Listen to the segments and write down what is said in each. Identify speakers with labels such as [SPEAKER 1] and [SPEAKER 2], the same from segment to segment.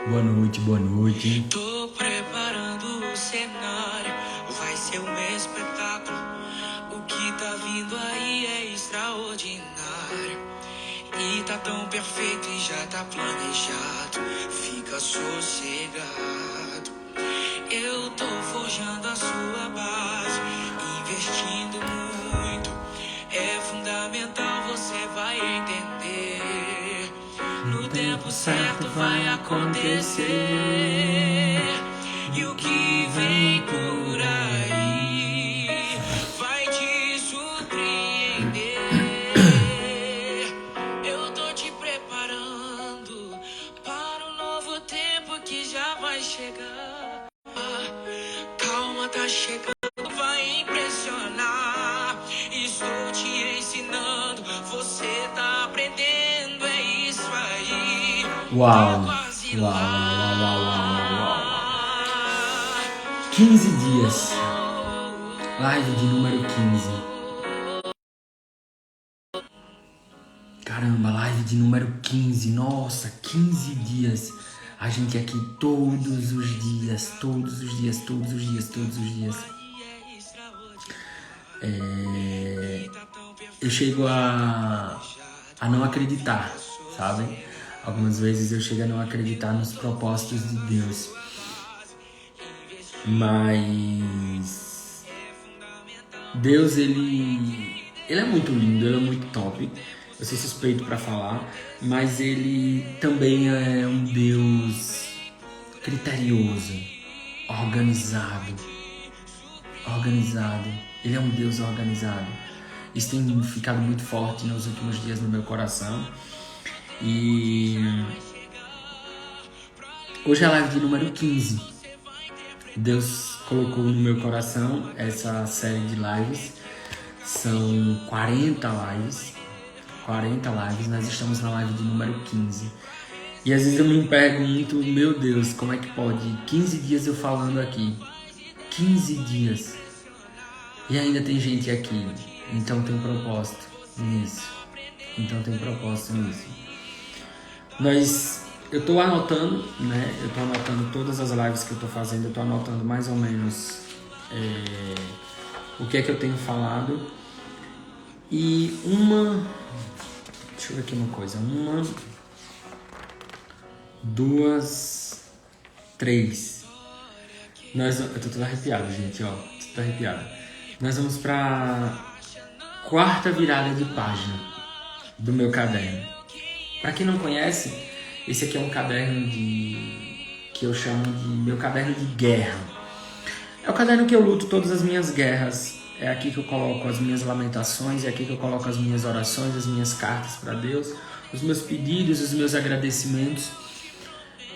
[SPEAKER 1] Boa noite, boa noite.
[SPEAKER 2] Tô preparando o cenário, vai ser um espetáculo. O que tá vindo aí é extraordinário. E tá tão perfeito e já tá planejado. Fica sossegado. Eu tô forjando a sua base, investindo muito. É fundamental, você vai entender. No tempo certo vai acontecer. E o que vem por aí vai te surpreender. Eu tô te preparando para um novo tempo que já vai chegar. Calma, tá chegando, vai impressionar. Estou te ensinando, você tá aprendendo, é isso aí.
[SPEAKER 1] Uau,
[SPEAKER 2] Tá quase
[SPEAKER 1] uau, uau, uau, uau, uau, uau.
[SPEAKER 2] lá.
[SPEAKER 1] 15 dias. Live de número 15. Caramba, live de número 15. Nossa, 15 dias. A gente aqui todos os dias, todos os dias, todos os dias, todos os dias. Eu chego a não acreditar, sabe? Algumas vezes eu chego a não acreditar nos propósitos de Deus. Mas Deus, ele é muito lindo, ele é muito top. Eu sou suspeito para falar, mas ele também é um Deus criterioso, organizado. Ele é um Deus organizado. Isso tem ficado muito forte nos últimos dias no meu coração. E hoje é a live de número 15. Deus colocou no meu coração essa série de lives. São 40 lives. 40 lives, nós estamos na live de número 15. E às vezes eu me pergunto, meu Deus, como é que pode? 15 dias eu falando aqui. 15 dias. E ainda tem gente aqui. Então tem propósito nisso. Eu tô anotando, né? Eu tô anotando todas as lives que eu tô fazendo. Eu tô anotando mais ou menos o que é que eu tenho falado. E deixa eu ver aqui uma coisa. 3. Eu tô todo arrepiado, gente, ó. Tô arrepiado. Nós vamos pra quarta virada de página do meu caderno. Pra quem não conhece, esse aqui é um caderno que eu chamo de meu caderno de guerra. É o caderno que eu luto todas as minhas guerras. É aqui que eu coloco as minhas lamentações, é aqui que eu coloco as minhas orações, as minhas cartas para Deus, os meus pedidos, os meus agradecimentos.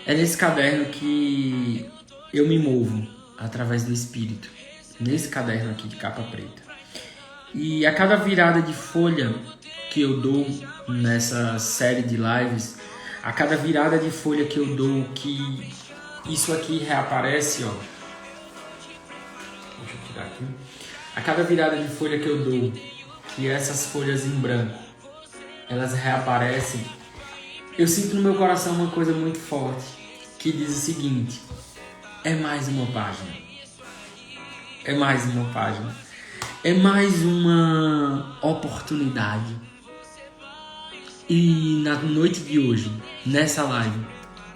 [SPEAKER 1] É nesse caderno que eu me movo através do Espírito. Nesse caderno aqui de capa preta. E a cada virada de folha que eu dou nessa série de lives, a cada virada de folha que eu dou, que isso aqui reaparece, ó. Deixa eu tirar aqui. A cada virada de folha que eu dou, que essas folhas em branco, elas reaparecem, eu sinto no meu coração uma coisa muito forte, que diz o seguinte: é mais uma página. É mais uma página. É mais uma oportunidade. E na noite de hoje, nessa live,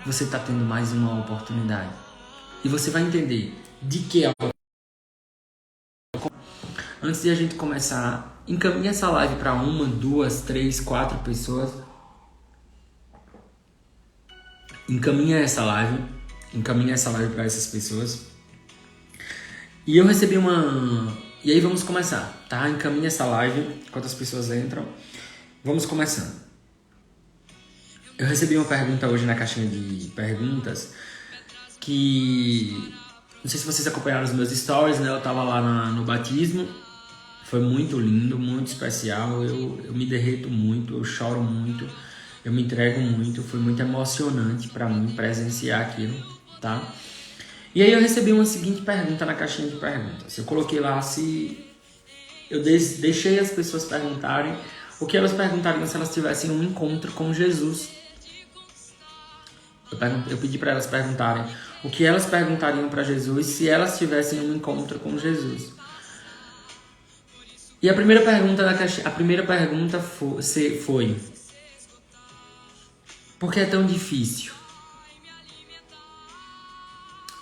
[SPEAKER 1] você está tendo mais uma oportunidade. E você vai entender de que é. Antes de a gente começar, encaminhe essa live para 1, 2, 3, 4 pessoas. Encaminhe essa live para essas pessoas. E eu recebi E aí vamos começar, tá? Encaminhe essa live enquanto as pessoas entram. Vamos começando. Eu recebi uma pergunta hoje na caixinha de perguntas que... Não sei se vocês acompanharam os meus stories, né? Eu tava lá no batismo. Foi muito lindo, muito especial. Eu me derreto muito, eu choro muito, eu me entrego muito. Foi muito emocionante para mim presenciar aquilo, tá? E aí eu recebi uma seguinte pergunta na caixinha de perguntas. Eu coloquei lá se... Eu deixei as pessoas perguntarem o que elas perguntariam se elas tivessem um encontro com Jesus. Eu pedi para elas perguntarem o que elas perguntariam para Jesus se elas tivessem um encontro com Jesus. E a primeira pergunta foi: por que é tão difícil?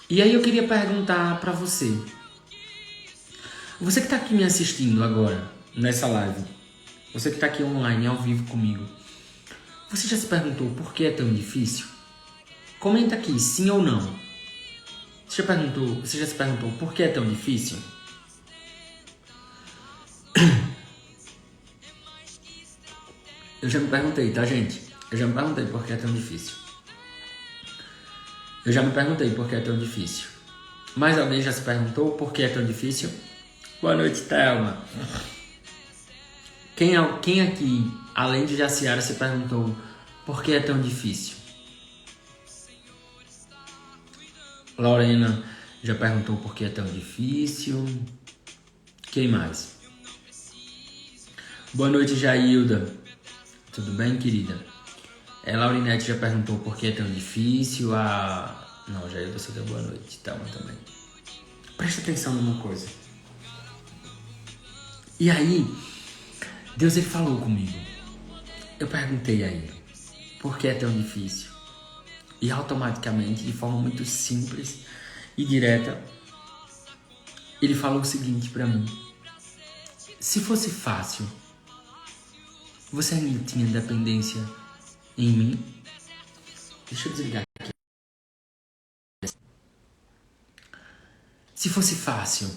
[SPEAKER 1] E aí eu queria perguntar para você. Você que está aqui me assistindo agora, nessa live. Você que está aqui online, ao vivo comigo. Você já se perguntou por que é tão difícil? Comenta aqui, sim ou não. Você já se perguntou por que é tão difícil? Eu já me perguntei, tá, gente? Eu já me perguntei por que é tão difícil. Mas alguém já se perguntou por que é tão difícil? Boa noite, Thelma. Quem aqui, além de Jaciara, se perguntou por que é tão difícil? Lorena já perguntou por que é tão difícil. Quem mais? Boa noite, Jailda. Tudo bem, querida? Laurinete já perguntou por que é tão difícil. Não, Jailda só deu boa noite. Thelma também. Presta atenção numa coisa. E aí, Deus ele falou comigo. Eu perguntei a ele por que é tão difícil. E automaticamente, de forma muito simples e direta, ele falou o seguinte para mim: se fosse fácil, você ainda tinha dependência em mim? Deixa eu desligar aqui. Se fosse fácil,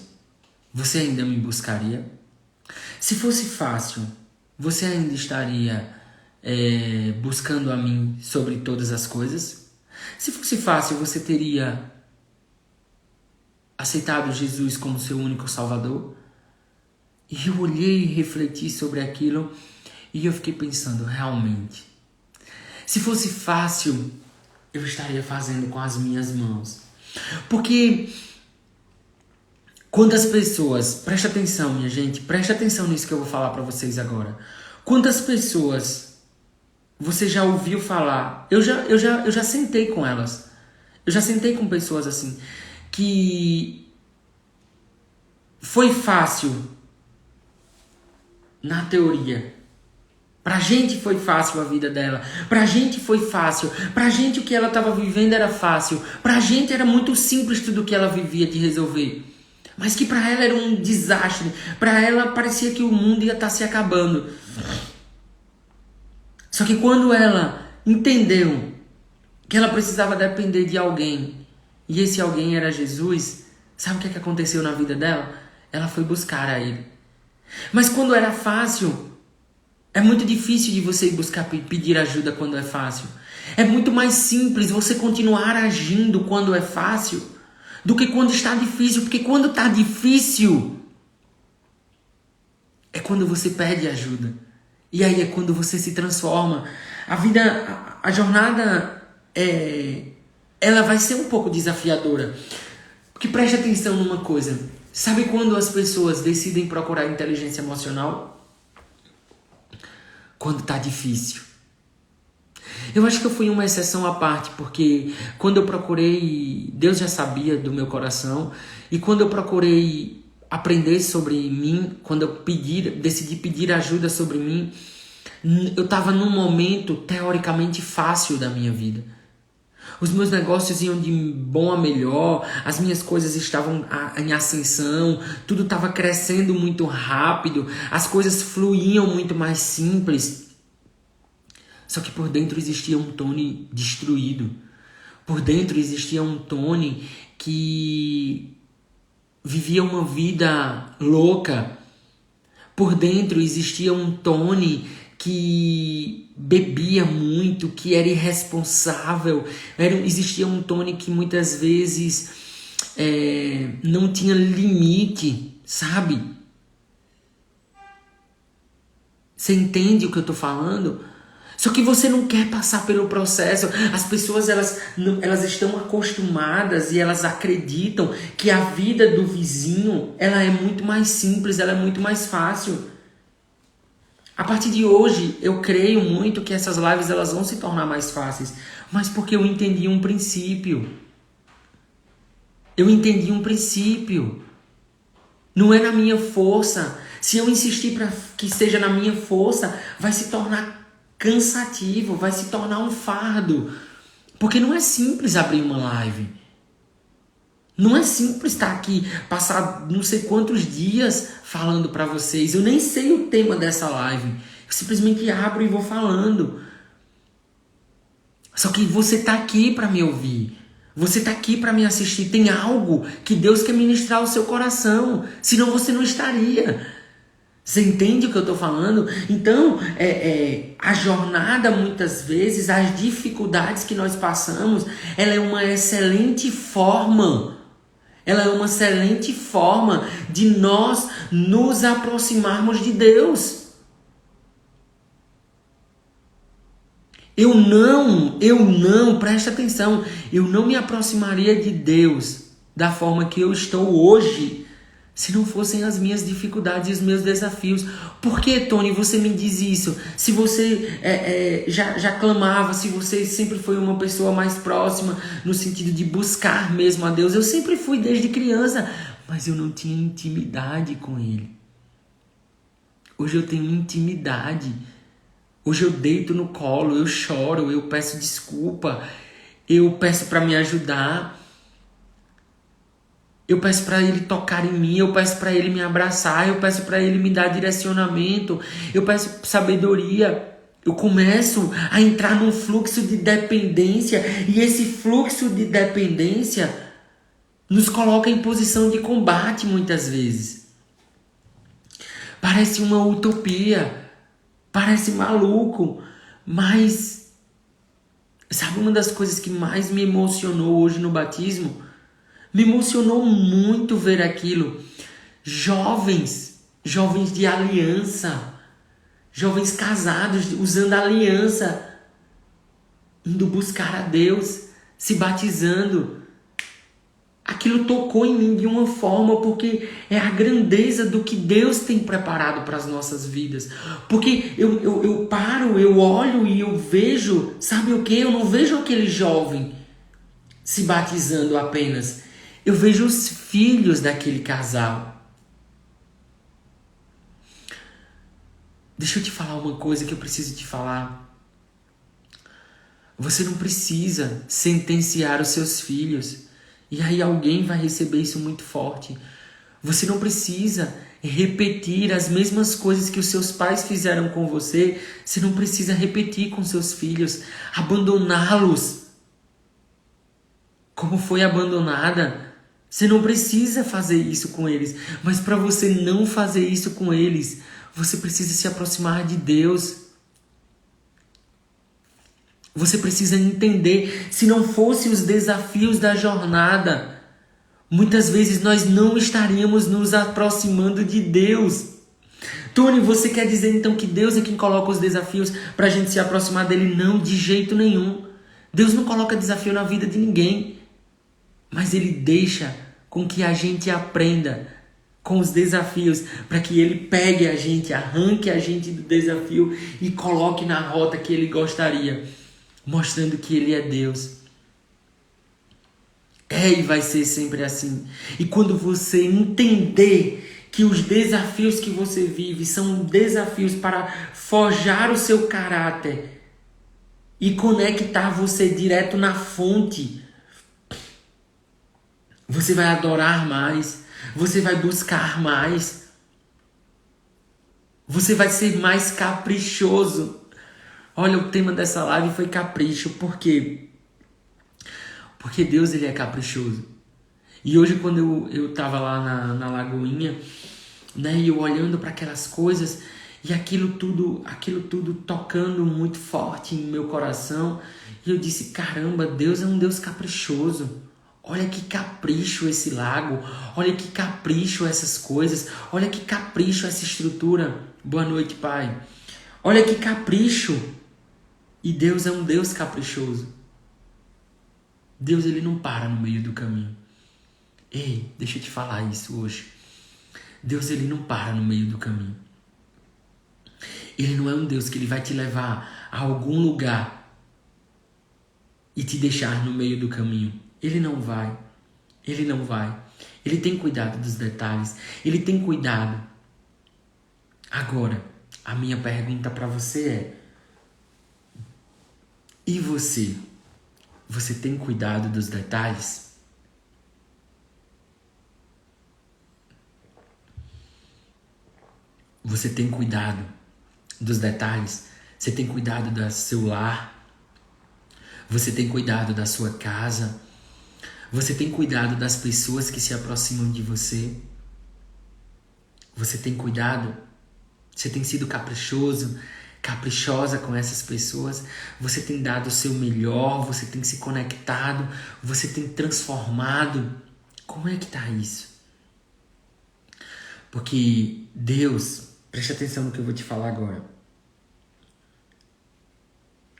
[SPEAKER 1] você ainda me buscaria? Se fosse fácil, você ainda estaria buscando a mim sobre todas as coisas? Se fosse fácil, você teria aceitado Jesus como seu único Salvador? E eu olhei e refleti sobre aquilo e eu fiquei pensando, realmente, se fosse fácil, eu estaria fazendo com as minhas mãos. Porque quantas pessoas, presta atenção, minha gente, presta atenção nisso que eu vou falar para vocês agora. Quantas pessoas você já ouviu falar? Eu já sentei com elas. Eu já sentei com pessoas assim que foi fácil na teoria. Pra gente foi fácil a vida dela. Pra gente foi fácil. Pra gente o que ela estava vivendo era fácil. Pra gente era muito simples tudo que ela vivia de resolver. Mas que pra ela era um desastre. Pra ela parecia que o mundo ia estar se acabando. Só que quando ela entendeu que ela precisava depender de alguém, e esse alguém era Jesus, sabe o que aconteceu na vida dela? Ela foi buscar a ele. Mas quando era fácil, é muito difícil de você ir buscar pedir ajuda quando é fácil. É muito mais simples você continuar agindo quando é fácil do que quando está difícil. Porque quando está difícil é quando você pede ajuda. E aí é quando você se transforma. A jornada, ela vai ser um pouco desafiadora. Porque preste atenção numa coisa. Sabe quando as pessoas decidem procurar inteligência emocional? Quando tá difícil. Eu acho que eu fui uma exceção à parte, porque quando eu procurei, Deus já sabia do meu coração, e quando eu procurei aprender sobre mim, quando eu decidi pedir ajuda sobre mim, eu estava num momento teoricamente fácil da minha vida. Os meus negócios iam de bom a melhor, as minhas coisas estavam em ascensão, tudo estava crescendo muito rápido, as coisas fluíam muito mais simples. Só que por dentro existia um Tony destruído. Por dentro existia um Tony que vivia uma vida louca. Por dentro existia um Tony que bebia muito, que era irresponsável. Existia um Tony que muitas vezes não tinha limite, sabe? Você entende o que eu tô falando? Só que você não quer passar pelo processo. As pessoas elas estão acostumadas e elas acreditam que a vida do vizinho ela é muito mais simples, ela é muito mais fácil. A partir de hoje, eu creio muito que essas lives elas vão se tornar mais fáceis, mas porque eu entendi um princípio. Eu entendi um princípio. Não é na minha força. Se eu insistir para que seja na minha força, vai se tornar cansativo, vai se tornar um fardo. Porque não é simples abrir uma live. Não é simples estar aqui, passar não sei quantos dias falando para vocês. Eu nem sei o tema dessa live. Eu simplesmente abro e vou falando. Só que você está aqui para me ouvir. Você está aqui para me assistir. Tem algo que Deus quer ministrar ao seu coração. Senão você não estaria. Você entende o que eu estou falando? Então, a jornada, muitas vezes, as dificuldades que nós passamos, ela é uma excelente forma. Ela é uma excelente forma de nós nos aproximarmos de Deus. Eu não, presta atenção, eu não me aproximaria de Deus da forma que eu estou hoje, se não fossem as minhas dificuldades e os meus desafios. Por que, Tony, você me diz isso? Se você já clamava, se você sempre foi uma pessoa mais próxima, no sentido de buscar mesmo a Deus. Eu sempre fui desde criança, mas eu não tinha intimidade com Ele. Hoje eu tenho intimidade. Hoje eu deito no colo, eu choro, eu peço desculpa, eu peço para me ajudar, eu peço para Ele tocar em mim, eu peço para Ele me abraçar, eu peço para Ele me dar direcionamento, eu peço sabedoria. Eu começo a entrar num fluxo de dependência e esse fluxo de dependência nos coloca em posição de combate muitas vezes. Parece uma utopia. Parece maluco, mas sabe uma das coisas que mais me emocionou hoje no batismo? Me emocionou muito ver aquilo. Jovens de aliança, jovens casados usando a aliança, indo buscar a Deus, se batizando. Aquilo tocou em mim de uma forma, porque é a grandeza do que Deus tem preparado para as nossas vidas. Porque eu paro, eu olho e eu vejo, sabe o que? Eu não vejo aquele jovem se batizando apenas. Eu vejo os filhos daquele casal. Deixa eu te falar uma coisa que eu preciso te falar. Você não precisa sentenciar os seus filhos. E aí alguém vai receber isso muito forte. Você não precisa repetir as mesmas coisas que os seus pais fizeram com você. Você não precisa repetir com seus filhos. Abandoná-los como foi abandonada. Você não precisa fazer isso com eles. Mas para você não fazer isso com eles, você precisa se aproximar de Deus. Você precisa entender, se não fossem os desafios da jornada, muitas vezes nós não estaríamos nos aproximando de Deus. Tony, você quer dizer então que Deus é quem coloca os desafios para a gente se aproximar dele? Não, de jeito nenhum. Deus não coloca desafio na vida de ninguém, mas Ele deixa com que a gente aprenda com os desafios, para que Ele pegue a gente, arranque a gente do desafio e coloque na rota que Ele gostaria, mostrando que Ele é Deus. E vai ser sempre assim. E quando você entender que os desafios que você vive são desafios para forjar o seu caráter e conectar você direto na fonte, você vai adorar mais, você vai buscar mais, você vai ser mais caprichoso. Olha, o tema dessa live foi capricho. Por quê? Porque Deus, Ele é caprichoso. E hoje, quando eu tava lá na Lagoinha, né, e eu olhando para aquelas coisas, e aquilo tudo tocando muito forte em meu coração, e eu disse, caramba, Deus é um Deus caprichoso. Olha que capricho esse lago, olha que capricho essas coisas, olha que capricho essa estrutura. Boa noite, Pai. Olha que capricho. E Deus é um Deus caprichoso. Deus, Ele não para no meio do caminho. Ei, deixa eu te falar isso hoje. Deus, Ele não para no meio do caminho. Ele não é um Deus que ele vai te levar a algum lugar e te deixar no meio do caminho. Ele não vai. Ele não vai. Ele tem cuidado dos detalhes. Ele tem cuidado. Agora, a minha pergunta para você é: e você? Você tem cuidado dos detalhes? Você tem cuidado dos detalhes? Você tem cuidado do seu lar? Você tem cuidado da sua casa? Você tem cuidado das pessoas que se aproximam de você? Você tem cuidado? Você tem sido caprichoso, caprichosa com essas pessoas? Você tem dado o seu melhor? Você tem se conectado? Você tem transformado? Como é que tá isso? Porque Deus, preste atenção no que eu vou te falar agora.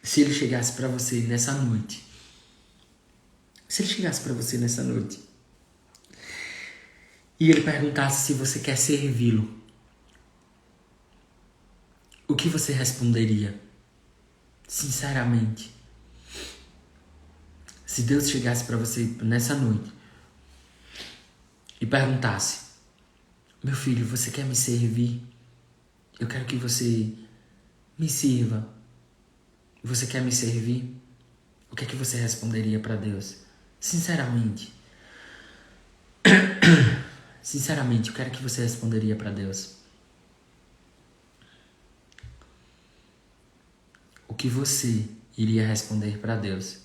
[SPEAKER 1] Se Ele chegasse para você nessa noite, e Ele perguntasse se você quer servi-lo, o que você responderia? Sinceramente. Se Deus chegasse para você nessa noite e perguntasse: meu filho, você quer me servir? Eu quero que você me sirva. Você quer me servir? O que é que você responderia para Deus? Sinceramente. Sinceramente, eu quero que você responderia para Deus. O que você iria responder para Deus?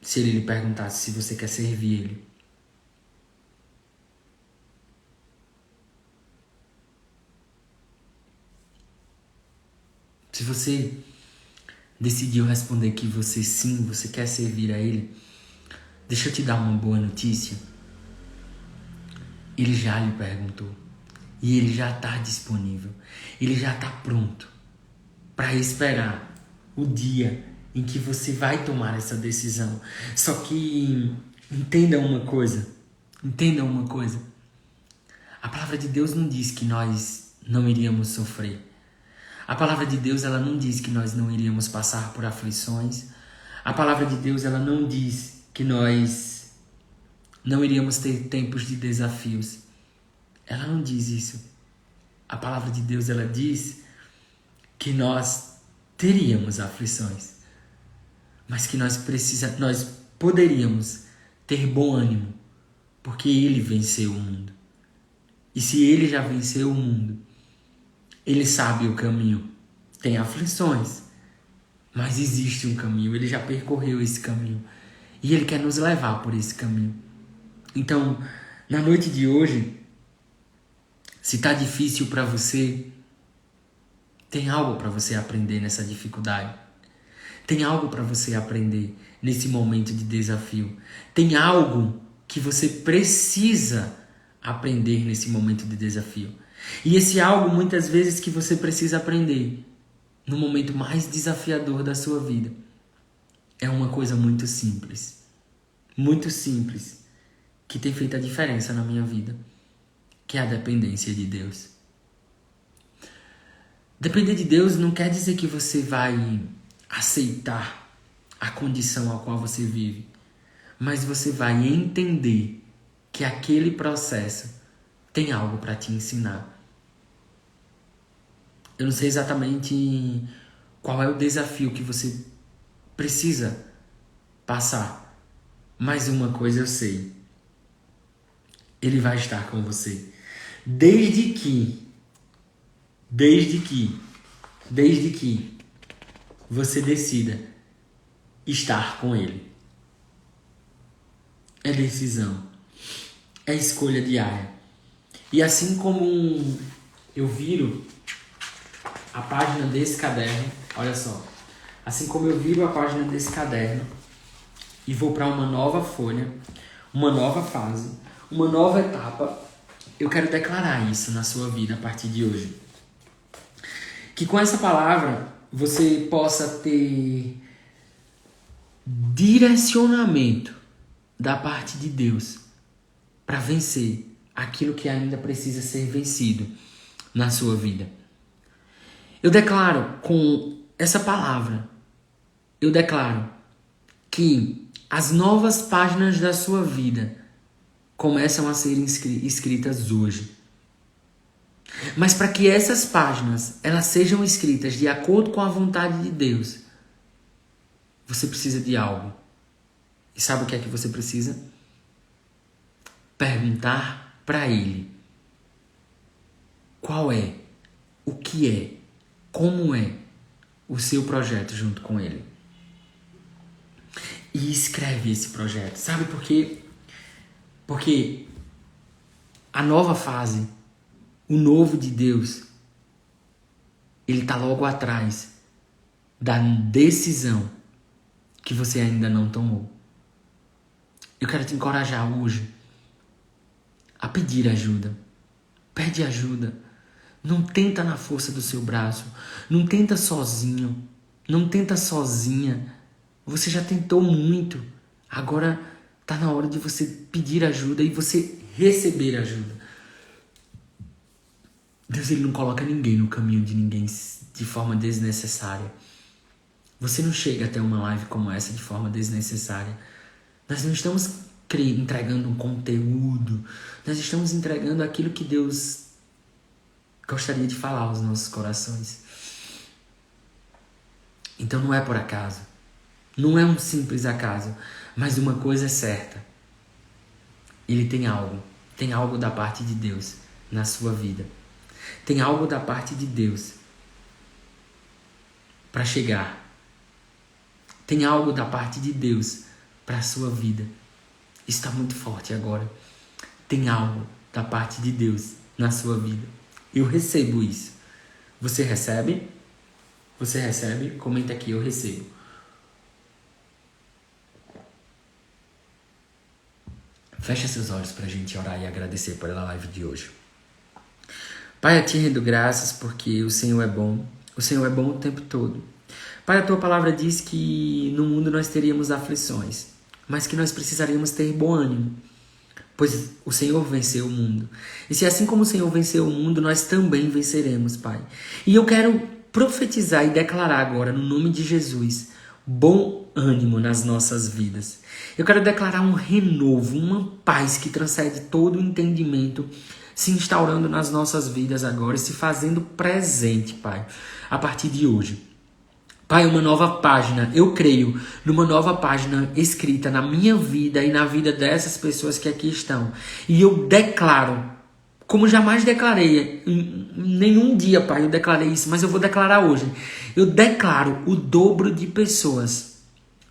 [SPEAKER 1] Se Ele lhe perguntasse se você quer servir Ele. Se você decidiu responder que você sim, você quer servir a Ele, deixa eu te dar uma boa notícia. Ele já lhe perguntou. E Ele já está disponível. Ele já está pronto para esperar o dia em que você vai tomar essa decisão. Só que entenda uma coisa. A palavra de Deus não diz que nós não iríamos sofrer. A palavra de Deus, ela não diz que nós não iríamos passar por aflições. A palavra de Deus, ela não diz que nós não iríamos ter tempos de desafios. Ela não diz isso. A palavra de Deus, ela diz que nós teríamos aflições, mas que nós poderíamos ter bom ânimo, porque Ele venceu o mundo. E se Ele já venceu o mundo, Ele sabe o caminho. Tem aflições, mas existe um caminho. Ele já percorreu esse caminho. E Ele quer nos levar por esse caminho. Então, na noite de hoje, se está difícil para você, tem algo para você aprender nessa dificuldade. Tem algo para você aprender nesse momento de desafio. Tem algo que você precisa aprender nesse momento de desafio. E esse algo, muitas vezes, que você precisa aprender no momento mais desafiador da sua vida, é uma coisa muito simples, que tem feito a diferença na minha vida, que é a dependência de Deus. Depender de Deus não quer dizer que você vai aceitar a condição a qual você vive, mas você vai entender que aquele processo tem algo para te ensinar. Eu não sei exatamente qual é o desafio que você precisa passar, mas uma coisa eu sei: Ele vai estar com você. Desde que você decida estar com Ele. É decisão. É escolha diária. E assim como eu viro a página desse caderno, olha só. Assim como eu viro a página desse caderno e vou para uma nova folha, uma nova fase, uma nova etapa, eu quero declarar isso na sua vida a partir de hoje. Que com essa palavra você possa ter direcionamento da parte de Deus para vencer aquilo que ainda precisa ser vencido. na sua vida. Eu declaro com essa palavra, eu declaro que as novas páginas da sua vida começam a ser escritas hoje. Mas para que essas páginas elas sejam escritas de acordo com a vontade de Deus, você precisa de algo. E sabe o que é que você precisa? Perguntar para Ele qual é, o que é, como é o seu projeto junto com Ele. E escreve esse projeto. Sabe por quê? Porque a nova fase, o novo de Deus, ele está logo atrás da decisão que você ainda não tomou. Eu quero te encorajar hoje a pedir ajuda. Pede ajuda. Não tenta na força do seu braço. Não tenta sozinho. Não tenta sozinha. Você já tentou muito. Agora está na hora de você pedir ajuda e você receber ajuda. Deus, ele não coloca ninguém no caminho de ninguém de forma desnecessária. Você não chega até uma live como essa de forma desnecessária. Nós não estamos entregando um conteúdo. Nós estamos entregando aquilo que Deus gostaria de falar aos nossos corações. Então não é por acaso. Não é um simples acaso. Mas uma coisa é certa. Ele tem algo. Tem algo da parte de Deus na sua vida. Tem algo da parte de Deus para chegar. Tem algo da parte de Deus para a sua vida. Está muito forte agora. Tem algo da parte de Deus na sua vida. Eu recebo isso. Você recebe? Você recebe? Comenta aqui, eu recebo. Fecha seus olhos para a gente orar e agradecer pela live de hoje. Pai, eu te rendo graças porque o Senhor é bom. O Senhor é bom o tempo todo. Pai, a tua palavra diz que no mundo nós teríamos aflições, mas que nós precisaríamos ter bom ânimo, pois o Senhor venceu o mundo. E se assim como o Senhor venceu o mundo, nós também venceremos, Pai. E eu quero profetizar e declarar agora, no nome de Jesus, bom ânimo nas nossas vidas. Eu quero declarar um renovo, uma paz que transcende todo o entendimento, se instaurando nas nossas vidas agora e se fazendo presente, Pai, a partir de hoje. Pai, uma nova página, eu creio numa nova página escrita na minha vida e na vida dessas pessoas que aqui estão. E eu declaro, como jamais declarei, em nenhum dia, Pai, eu declarei isso, mas eu vou declarar hoje. Eu declaro o dobro de pessoas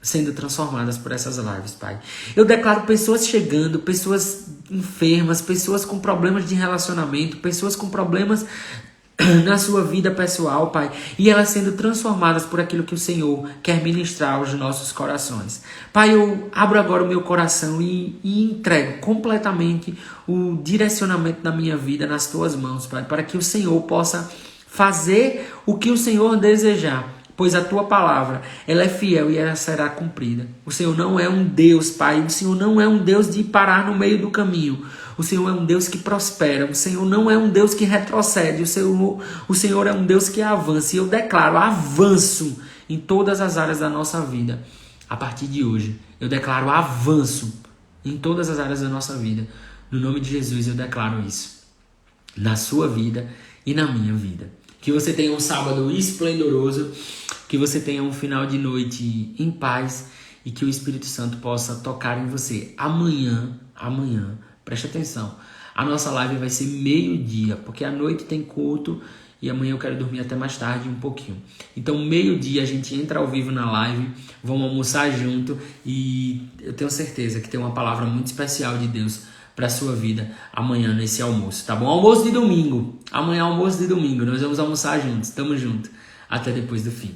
[SPEAKER 1] sendo transformadas por essas lives, Pai. Eu declaro pessoas chegando, pessoas enfermas, pessoas com problemas de relacionamento, pessoas com problemas na sua vida pessoal, Pai, e elas sendo transformadas por aquilo que o Senhor quer ministrar aos nossos corações. Pai, eu abro agora o meu coração e entrego completamente o direcionamento da minha vida nas tuas mãos, Pai, para que o Senhor possa fazer o que o Senhor desejar, pois a tua palavra, ela é fiel e ela será cumprida. O Senhor não é um Deus, Pai, o Senhor não é um Deus de parar no meio do caminho. O Senhor é um Deus que prospera. O Senhor não é um Deus que retrocede. O Senhor é um Deus que avança. E eu declaro avanço em todas as áreas da nossa vida. A partir de hoje, eu declaro avanço em todas as áreas da nossa vida. No nome de Jesus, eu declaro isso. Na sua vida e na minha vida. Que você tenha um sábado esplendoroso. Que você tenha um final de noite em paz. E que o Espírito Santo possa tocar em você. Amanhã, preste atenção, a nossa live vai ser meio-dia, porque à noite tem culto e amanhã eu quero dormir até mais tarde um pouquinho. Então meio-dia a gente entra ao vivo na live, vamos almoçar junto e eu tenho certeza que tem uma palavra muito especial de Deus para a sua vida amanhã nesse almoço, tá bom? Almoço de domingo, amanhã almoço de domingo, nós vamos almoçar juntos, tamo junto, até depois do fim.